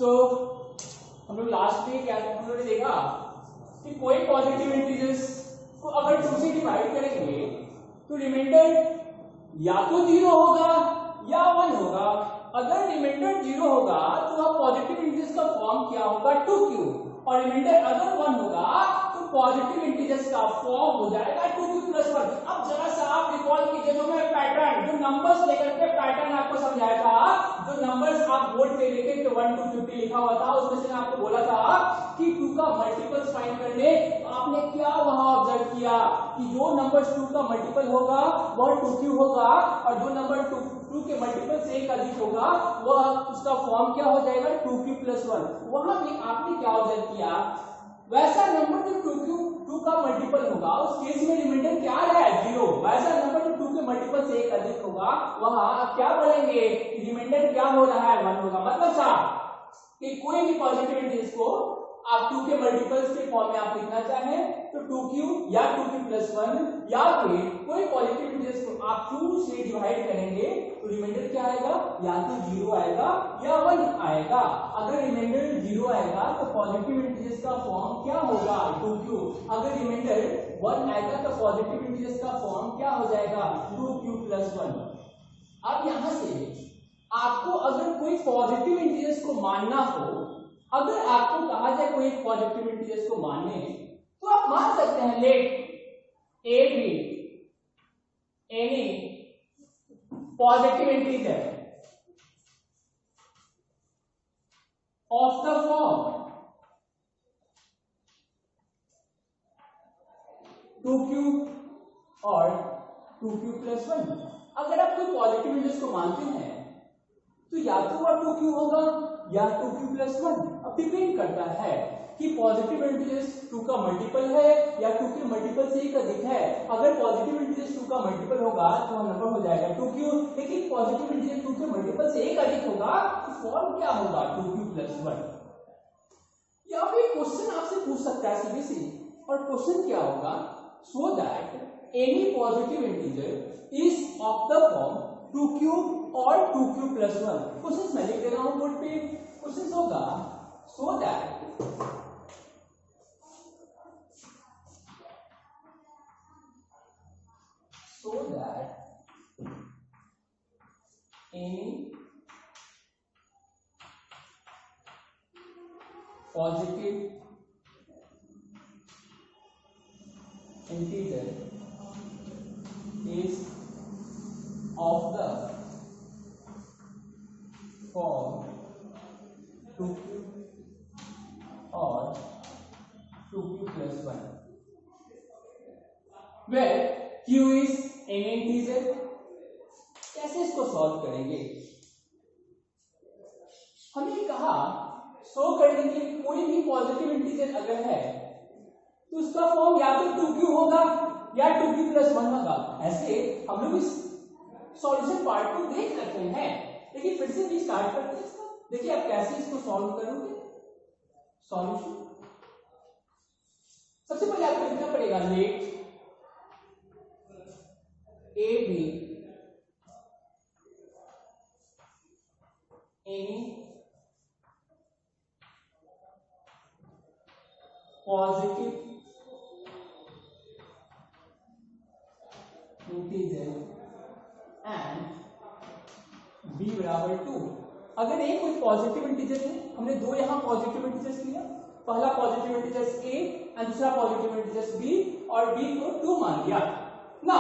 सो हम लोग लास्ट में क्या हम लोगों ने देखा कि कोई पॉजिटिव इंटीजर्स को अगर 2 से डिवाइड करेंगे तो रिमाइंडर या तो 0 होगा या 1 होगा। अगर रिमाइंडर 0 होगा तो वह पॉजिटिव इंटीजर्स का फॉर्म क्या होगा 2q, और रिमाइंडर अगर 1 होगा तो पॉजिटिव इंटीजर्स का फॉर्म हो जाएगा 2q + 1। अब जरा सा आप रिकॉल कीजिए जो मैं पैटर्न, जो नंबर्स लेकर के पैटर्न आपको समझाया था, जो नंबर्स आप बोर्ड पे लिखे थे 1 to 50 लिखा हुआ था, उसमें से आपको बोला था कि 2 का मल्टीपल्स फाइंड करने। तो आपने क्या वहां ऑब्जर्व किया कि जो नंबर 2 का मल्टीपल होगा वह 2q होगा, और जो नंबर 2 के मल्टीपल से एक अधिक होगा वह उसका फॉर्म क्या हो जाएगा 2q + 1। वहां भी आपने क्या ऑब्जर्व किया, वैसा नंबर जो 2 का मल्टीपल होगा उस केस में रिमाइंडर क्या है 0। वैसा नंबर जो 2 के मल्टीपल से एक अधिक होगा वहां आप क्या बोलेंगे, रिमाइंडर क्या हो रहा है 1 होगा। मतलब साहब कि कोई भी पॉजिटिव इंटीजर्स को आप 2 के मल्टीपल्स के फॉर्म में आप लिखना चाहें तो 2q या 2q + 1, या फिर कोई पॉजिटिव इंटीजर्स को आप 2 से डिवाइड करेंगे तो रिमाइंडर क्या आएगा, या तो 0 आएगा या 1 आएगा। अगर रिमाइंडर 0 आएगा तो पॉजिटिव इंटीजर्स का फॉर्म क्या होगा 2q। अगर रिमाइंडर 1 आएगा तो पॉजिटिव इंटीजर्स का फॉर्म क्या हो जाएगा 2q + 1। अब यहां से आपको अगर कोई पॉजिटिव इंटीजर्स को मानना हो, अगर आपको कहा जाए कोई पॉजिटिव इंटीजर्स को मानने, तो आप मान सकते हैं let a be any positive integer of the form 2q और 2q + 1। अगर आप कोई पॉजिटिव इंटीजर्स को मानते हैं तो या तो वह 2q होगा या 2q + 1। अब डिपेंड करता है कि पॉजिटिव इंटीजर्स 2 का मल्टीपल है या 2 के मल्टीपल से एक अधिक है। अगर पॉजिटिव इंटीजर्स 2 का मल्टीपल होगा तो नंबर हो जाएगा 2q, लेकिन पॉजिटिव इंटीजर 2 के मल्टीपल से एक अधिक होगा तो फॉर्म क्या होगा 2q + 1। या फिर क्वेश्चन आपसे पूछ सकता है सीबीएसई, और क्वेश्चन क्या होगा, so that any positive integer is of the form 2q और 2q + 1। क्वेश्चन मैं लिख दे रहा हूं बोर्ड पे। क्वेश्चन होगा so that any positive integer is of the form 2q or 2q + 1 where q is any integer। कैसे इसको solve करेंगे, हमने कहा शो करने के लिए कोई भी पॉजिटिव इंटीजर अगर है तो उसका फॉर्म या तो 2q होगा या 2q + 1 होगा। ऐसे हम लोग इस सॉल्यूशन पार्ट को देख रखे हैं, लेकिन फिर से भी स्टार्ट करते हैं इसका। देखिए आप कैसे इसको सॉल्व करोगे सॉल्यूशन। सबसे पहले आपको लिखना पड़ेगा let a be any positive integer and b = 2। अगर एक कोई पॉजिटिव इंटीजर है, हमने दो यहां पॉजिटिव इंटीजर्स लिया, पहला पॉजिटिव इंटीजर्स a और दूसरा पॉजिटिव इंटीजर्स b, और b को 2 मान लिया ना।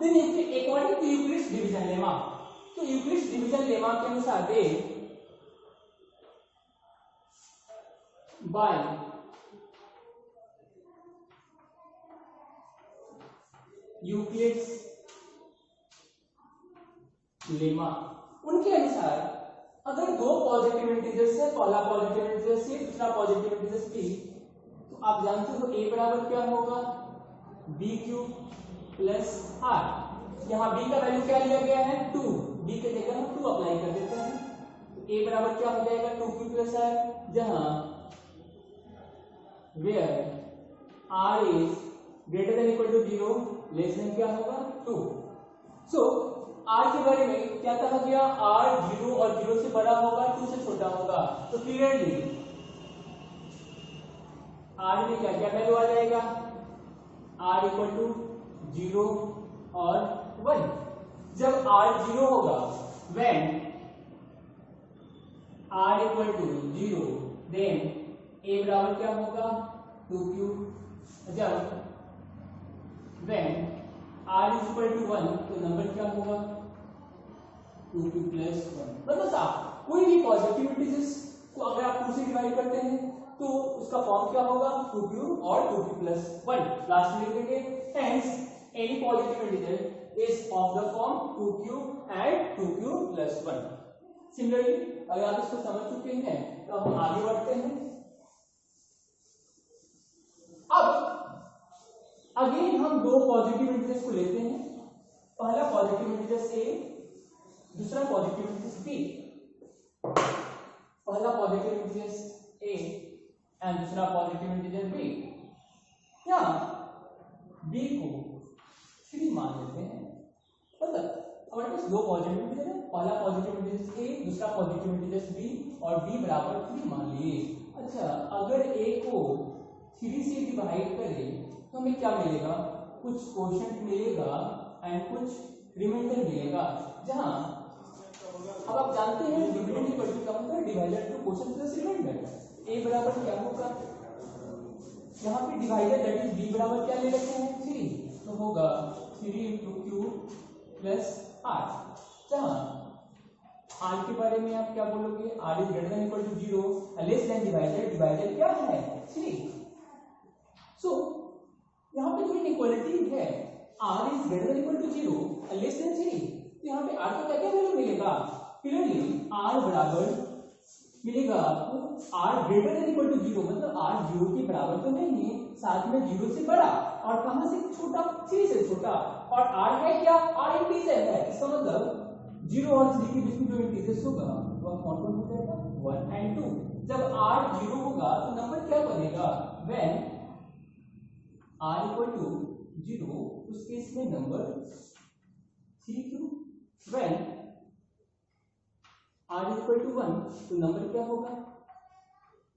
Then according to Euclid's division lemma, तो यूक्लिड्स डिवीजन लेमा के अनुसार दे by यूक्लिड्स लेमा, उनके अनुसार अगर दो पॉजिटिव इंटीजर्स है, पहला पॉजिटिव इंटीजर c दूसरा पॉजिटिव इंटीजर p, तो आप जानते हो a बराबर क्या होगा bq + r। यहाँ b का वैल्यू क्या लिया गया है 2, b के जगह हम 2 अप्लाई कर देते हैं, तो a बराबर क्या हो जाएगा 2q + r, जहां where r is greater than equal to 0 less then क्या होगा 2। सो r के बारे में क्या कहा गया, r 0 और 0 से बड़ा होगा, 2 से छोटा होगा, तो क्लियरली r में क्या क्या वैल्यू आ जाएगा, r इक्वल टू 0 और 1। जब r 0 होगा, when r equal to 0, then a बराबर क्या होगा 2q। जब when r is equal to 1, तो नंबर क्या होगा 2q प्लस 1। मतलब साहब कोई भी पॉजिटिव इंटीजर्स को अगर आप 2 से डिवाइड करते हैं तो उसका फॉर्म क्या होगा 2q और 2q प्लस 1। लास्ट में लिखेंगे hence any positive integer is of the form 2q and 2q plus 1। Similarly अगर आप इसको समझ चुके हैं तो हम आगे बढ़ते हैं। अब अगेन हम दो पॉजिटिव इंटीजर्स को लेते हैं, पहला पॉजिटिव इंटीजर a, दूसरा पॉजिटिव इंटीजर b। पहला पॉजिटिव इंटीजर a एंड दूसरा पॉजिटिव इंटीजर b। यहाँ b को 3 मान लेते हैं। मतलब हमारे पास दो पॉजिटिव इंटीजर है, पहला पॉजिटिव इंटीजर a, दूसरा पॉजिटिव इंटीजर b, और b बराबर 3 मान लिए। अच्छा, अगर a को 3 से डिवाइड करें तो हमें क्या मिलेगा, कुछ कोशेंट मिलेगा एंड कुछ रिमाइंडर मिलेगा। जहां अब आप जानते हैं डिविडेंड इक्वल टू क्या होता है, divider to quotient plus reminder. a बराबर क्या होगा, यहाँ पे डिवाइडर दैट इज b बराबर क्या ले रखे हैं 3, तो होगा 3 into q प्लस r। जहां r के बारे में आप क्या बोलोगे, r is greater than equal to 0, less than divider, divider क्या है 3। सो यहाँ पे जो इनइक्वालिटी है r is greater than equal to 0 less than 3, तो यहाँ पे r का क्या क्या वैल्यू मिलेगा, क्लियरली r बराबर मिलेगा आपको r greater than equal to 0, मतलब r 0 के बराबर तो नहीं है, साथ में 0 से बड़ा और कहां से छोटा, 3 से छोटा, और r है क्या, r इंटीजर है। इसका मतलब 0 और 3 के बीच में जो इंटीजर्स होगा वह कौन-कौन हो जाएगा 1 and 2। जब r 0 होगा तो नंबर क्या बनेगा, when r इक्वल टू 0, उस केस में number 3q। when r equal to 1, तो नंबर क्या होगा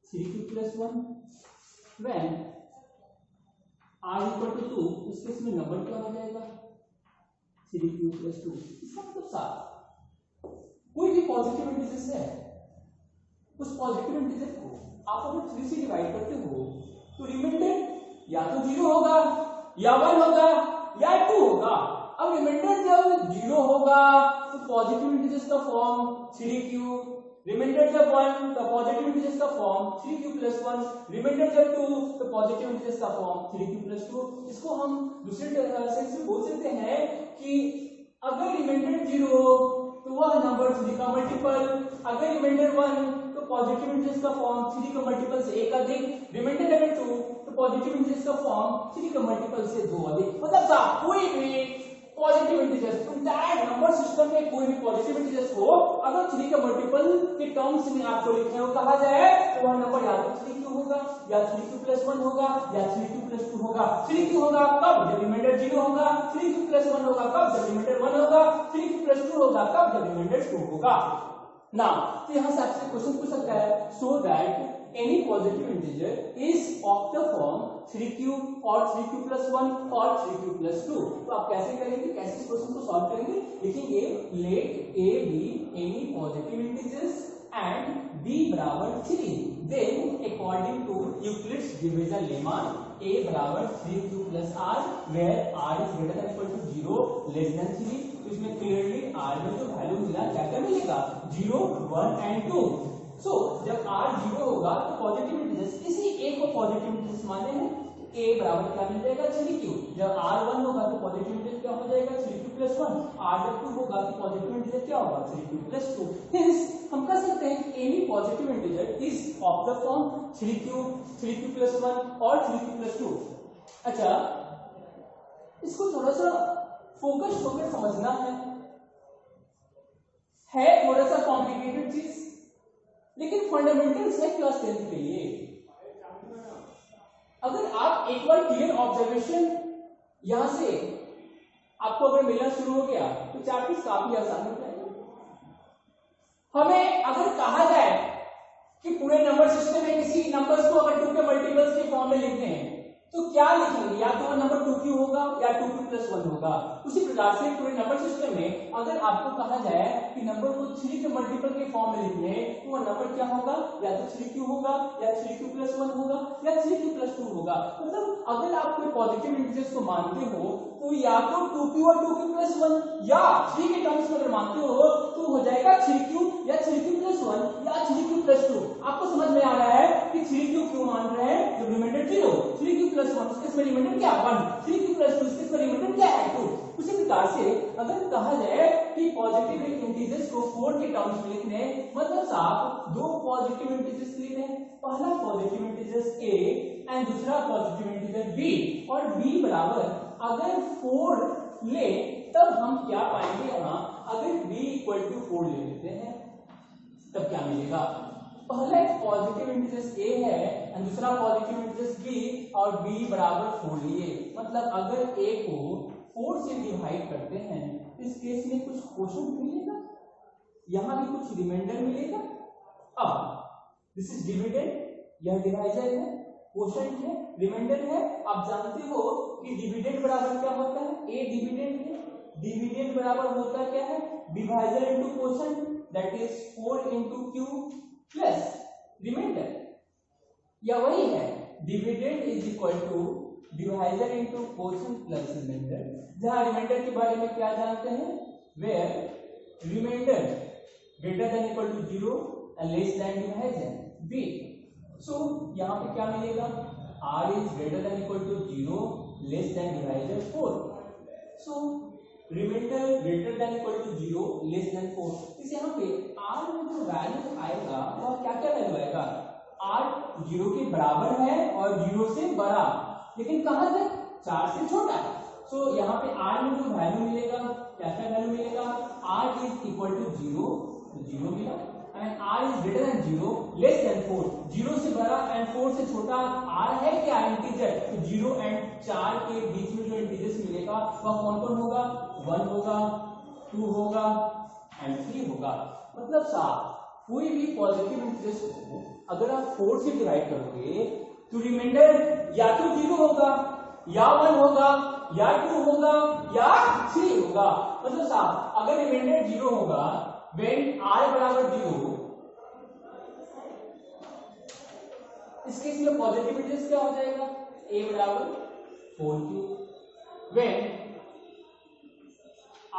3q plus 1। when r equal to 2, उस केस में नंबर क्या हो जाएगा 3q प्लस 2। इसका मतलब साफ, कोई भी पॉजिटिव इंटीजर्स है, उस पॉजिटिव इंटीजर को आप अगर 3 से डिवाइड करते हो तो रिमाइंडर या तो 0 होगा या 1 होगा या 2 होगा। अब रिमाइंडर जब 0 होगा तो पॉजिटिव इंटीजर्स का फॉर्म 3q, रिमाइंडर जब 1 तो पॉजिटिव इंटीजर्स का फॉर्म 3q प्लस 1, रिमाइंडर जब 2 तो पॉजिटिव इंटीजर्स का फॉर्म 3q प्लस 2। इसको हम दूसरे सेंस में बोल सकते हैं कि अगर रिमाइंडर 0 तो वह नंबर 3 का मल्टीपल, अगर रिमाइंडर 1 तो पॉजिटिव इंटीजर्स का फॉर्म 3 का मल्टीपल से 1 अधिक, रिमाइंडर अगर 2 तो पॉजिटिव इंटीजर्स का फॉर्म 3 का मल्टीपल से 2 अधिक। मतलब कोई भी positive integers, entire number system में कोई भी पॉजिटिव इंटीजर्स हो, अगर 3 का मल्टीपल के टर्म्स में आपको लिखने को कहा जाए तो वह नंबर या तो 3q होगा या 3q प्लस 1 होगा या 3q प्लस 2 होगा। 3q होगा कब, जब रिमाइंडर 0 होगा, 3q प्लस 1 होगा कब, जब रिमाइंडर 1 होगा, 3q प्लस 2 होगा कब, जब रिमाइंडर 2 होगा ना। तो यहां से आपसे क्वेश्चन पूछ सकता है, so that any positive integer is of the form 3q or 3q plus 1 or 3q plus 2। तो आप कैसे करेंगे, कैसे इस क्वेश्चन को सॉल्व करेंगे, लिखेंगे let a be any positive integers and b बराबर 3, then according to Euclid's division lemma a बराबर 3q plus r where r is greater than equal to 0 less than 3। तो इसमें क्लियरली r में जो value मिला क्या क्या मिलेगा 0 1 and 2। सो जब r 0 होगा तो पॉजिटिव इंटीजर्स किसी एक को पॉजिटिव इंटीजर्स माने हैं, a बराबर क्या मिल जाएगा 3q। जब r 1 होगा तो पॉजिटिव इंटीजर क्या हो जाएगा 3q प्लस 1, r जब 2 होगा तो पॉजिटिव इंटीजर क्या होगा 3q प्लस 2। हेंस हम कह सकते हैं कि any positive integer is of the form 3q plus 1 और 3q प्लस 2। अच्छा, इसको थोड़ा सा फोकस होकर समझना है थोड़ा सा कॉम्प्लिकेटेड चीज, लेकिन फंडामेंटल्स है क्लास 10 के लिए। अगर आप एक बार क्लियर ऑब्जर्वेशन यहां से आपको अगर मिलना शुरू हो गया तो चैप्टर काफी आसान हो जाएगा। हमें अगर कहा जाए कि पूरे नंबर सिस्टम में किसी नंबर्स को अगर 2 के मल्टीपल्स के फॉर्म में लिखते हैं तो क्या लिखेंगे, या तो नंबर 2q होगा या 2q + 1 होगा। उसी प्रकार से पूरे नंबर सिस्टम में अगर आपको कहा जाए कि नंबर को 3 के मल्टीपल के फॉर्म में लिखने तो वह नंबर क्या होगा, या तो 3q होगा या 3q + 1 होगा या 3q + 2 होगा। मतलब अगर आप कोई पॉजिटिव इंटीजर्स को मानते हो तो या तो 2q और 2q + 1 या 3 के टर्म्स में अगर मानते हो तो हो जाएगा 3q या 3q + 1 या 3q + 2। आपको समझ में आ रहा है कि 3q क्यों मान रहे हैं, जब रिमाइंडर 0, 3q + 1 उसके रिमाइंडर क्या 1, 3q + 2 उसके रिमाइंडर क्या है 2। उसी प्रकार से अगर कहा जाए कि पॉजिटिव इंटीजर्स को 4 के टर्म्स में लिखने, मतलब साहब दो पॉजिटिव इंटीजर्स लिखने हैं, पहला पॉजिटिव इंटीजर्स a एंड दूसरा पॉजिटिव इंटीजर b, और b बराबर अगर 4 ले तब हम क्या पाएंगे, यहाँ अगर b = 4 ले लेते हैं तब क्या मिलेगा, पहला पॉजिटिव इंटीजर्स a है और दूसरा पॉजिटिव इंटीजर्स b और b बराबर 4 लिए, मतलब अगर a को 4 से डिवाइड करते हैं इस केस में कुछ क्वोशंट मिलेगा, यहां भी कुछ रिमाइंडर मिलेगा। अब दिस इज डिविडेंड, यह डिवाइजर है, क्वोशंट है, रिमाइंडर है। आप जानते हो कि डिविडेंड बराबर क्या होता है, a डिविडेंड है, डिविडेंड बराबर होता क्या है, divisor into quotient, that is 4 × q plus reminder, या वही है dividend is equal to divisor into quotient plus reminder, जहां रिमाइंडर के बारे में क्या जानते हैं, where reminder greater than equal to 0 and less than divisor b। So यहां पे क्या मिलेगा, r is greater than equal to 0 less than divisor 4। So reminder greater than equal to 0 less then 4, इस यहाँ पे r में जो वैल्यू आएगा वह क्या क्या वैल्यू आएगा, r 0 के बराबर है और 0 से बड़ा, लेकिन कहां तक, 4 से छोटा। सो यहाँ पे r में जो वैल्यू मिलेगा, क्या क्या वैल्यू मिलेगा, r इज इक्वल टू 0, तो 0 मिला, and r is greater then 0 less then 4, 0 से बड़ा एंड 4 से छोटा r है क्या, इंटीजर, तो 0 एंड 4 के बीच में जो इंटीजर्स मिलेगा वह कौन कौन होगा, 1 होगा, 2 होगा एंड 3 होगा। मतलब साहब कोई भी पॉजिटिव इंटीजर्स को अगर आप 4 से डिवाइड करोगे तो रिमाइंडर या तो 0 होगा या 1 होगा या 2 होगा या 3 होगा। मतलब साहब अगर रिमाइंडर 0 होगा व्हेन r बराबर 0, इस केस में पॉजिटिव इंटीजर्स क्या हो जाएगा, a बराबर 4q, when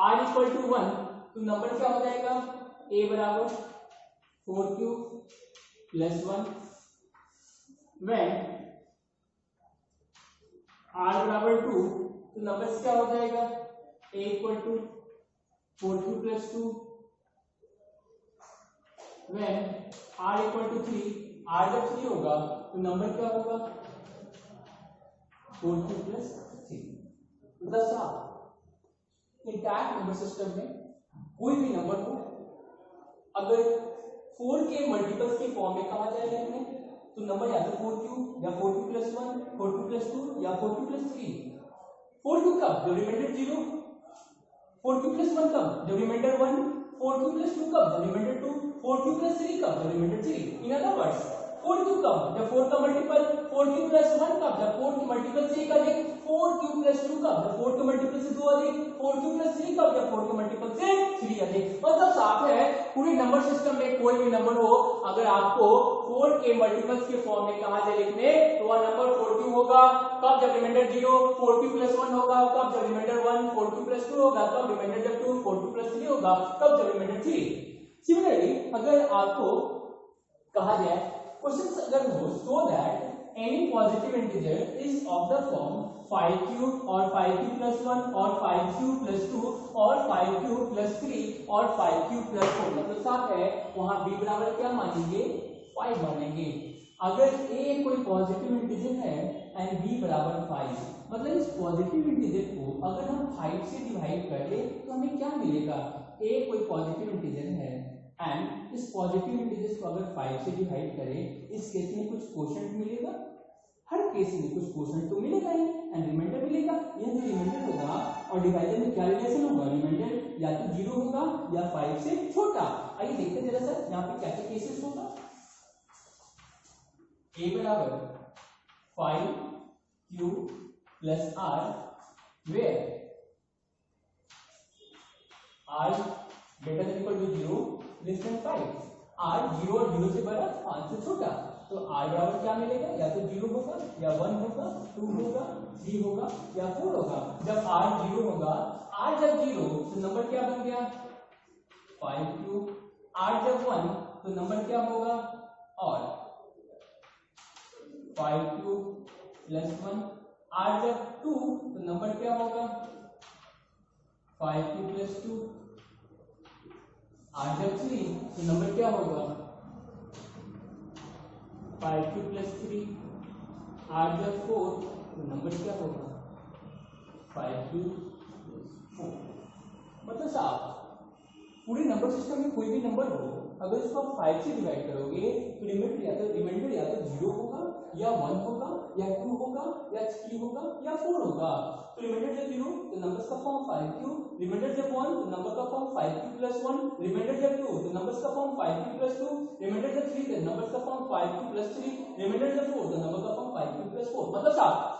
r equal to 1 तो नंबर क्या हो जाएगा, a बराबर 4q + 1, व्हेन r बराबर 2 तो नंबर क्या हो जाएगा, a equal to 4q + 2, when r equal to 3, r जब 3 होगा तो नंबर क्या होगा, 4q + 3। मतलब साहब इंटैक्ट नंबर सिस्टम में कोई भी नंबर को अगर 4 के मल्टीपल्स के फॉर्म में कहा जाए लिखने तो नंबर या तो 4q या 4q + 1, 4q + 2 या 4q + 3। 4q कब, जब रिमाइंडर 0, 4q + 1 कब, जब रिमाइंडर 1, 4q + 2 कब, जब रिमाइंडर 2, 4q + 3 कब, जब reminder 3। In other words 4q कब, जब 4 का मल्टीपल, 4q + 1 कब, जब 4 के मल्टीपल से 1 अधिक, 4q + 2 कब, जब 4 के मल्टीपल से 2 अधिक, 4q + 3 कब, जब 4 के मल्टीपल से 3 अधिक। मतलब साफ है पूरे नंबर सिस्टम में कोई भी नंबर हो अगर आपको 4 के मल्टीपल्स के फॉर्म में कहा जाए लिखने तो वह नंबर 4q होगा कब, जब रिमाइंडर 0, 4q + 1 होगा कब, जब रिमाइंडर 1, 4q + 2 होगा तब, रिमाइंडर जब 2, 4q + 3 होगा तब, जब रिमाइंडर 3। सिमिलरली अगर आपको कहा जाए क्वेश्चन अगर हो so that any positive integer is of the form 5q और 5q + 1 और 5q + 2 और 5q + 3 और 5q + 4, मतलब साफ है वहां b बराबर क्या मानेंगे, 5 मानेंगे। अगर a कोई पॉजिटिव इंटीजर है एंड b बराबर 5, मतलब इस पॉजिटिव इंटीजर को अगर हम 5 से डिवाइड करें तो हमें क्या मिलेगा, a कोई पॉजिटिव इंटीजर है एंड इस पॉजिटिव इंटीजर्स को अगर 5 से डिवाइड करें इस केस में कुछ क्वोशंट मिलेगा, हर केस में कुछ क्वोशंट तो मिलेगा ही एंड रिमाइंडर मिलेगा। यह जो रिमाइंडर होगा और डिवाइजर में क्या रिलेशन होगा, रिमाइंडर या तो 0 होगा या 5 से छोटा। आइए देखते हैं जरा सर यहाँ पे क्या क्या केसेस होगा। a बराबर 5q plus r where r greater than equal to 0 less than 5, r 0 और 0 से बड़ा 5 से छोटा। तो r बराबर क्या मिलेगा, या तो 0 होगा या 1 होगा, 2 होगा, 3 होगा या 4 होगा। जब r 0 होगा, r जब 0 तो नंबर क्या बन गया 5q, r जब 1 तो नंबर क्या होगा और 5q प्लस 1, r जब 2 तो नंबर क्या होगा 5q प्लस 2, r जब 3 तो नंबर क्या होगा 5q प्लस 3, r जब 4 तो नंबर क्या होगा 5q प्लस 4। मतलब साहब पूरे नंबर सिस्टम में कोई भी नंबर हो, अगर इसको आप 5 से डिवाइड करोगे तो रिमाइंडर या तो 0 होगा या 1 होगा या 2 होगा या 3 होगा या 4 होगा। तो रिमाइंडर जब 0 तो नंबर्स का फॉर्म 5q, रिमाइंडर जब 1 तो नंबर का फॉर्म 5q प्लस 1, रिमाइंडर जब 2 तो नंबर्स का फॉर्म 5q प्लस 2, रिमाइंडर जब 3 तो नंबर्स का फॉर्म 5q प्लस 3, रिमाइंडर जब 4 तो नंबर का फॉर्म 5q प्लस 4। मतलब साहब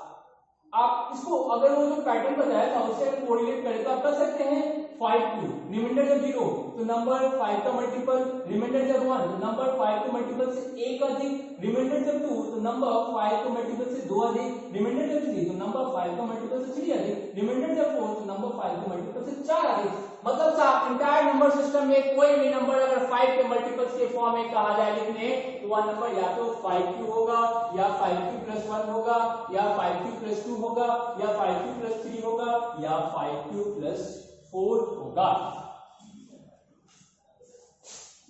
आप इसको अगर वो जो पैटर्न बताया था उससे अगर कोरिलेट करें तो आप कर सकते हैं 5q, रिमाइंडर जब 0 तो नंबर 5 का मल्टीपल, रिमाइंडर जब 1 तो नंबर 5 के मल्टीपल से 1 अधिक, रिमाइंडर जब 2 तो नंबर 5 के मल्टीपल से 2 अधिक, रिमाइंडर जब 3 तो नंबर 5 का मल्टीपल से 3 अधिक, रिमाइंडर जब 4 तो नंबर 5 के मल्टीपल से 4 अधिक। मतलब साहब इंटायर नंबर सिस्टम में कोई भी नंबर अगर 5 के मल्टीपल्स के फॉर्म में कहा जाए लिखने तो वह नंबर या तो 5q होगा या 5q प्लस 1 होगा या 5q प्लस 2 होगा या 5q प्लस 3 होगा या 5q प्लस 4 होगा।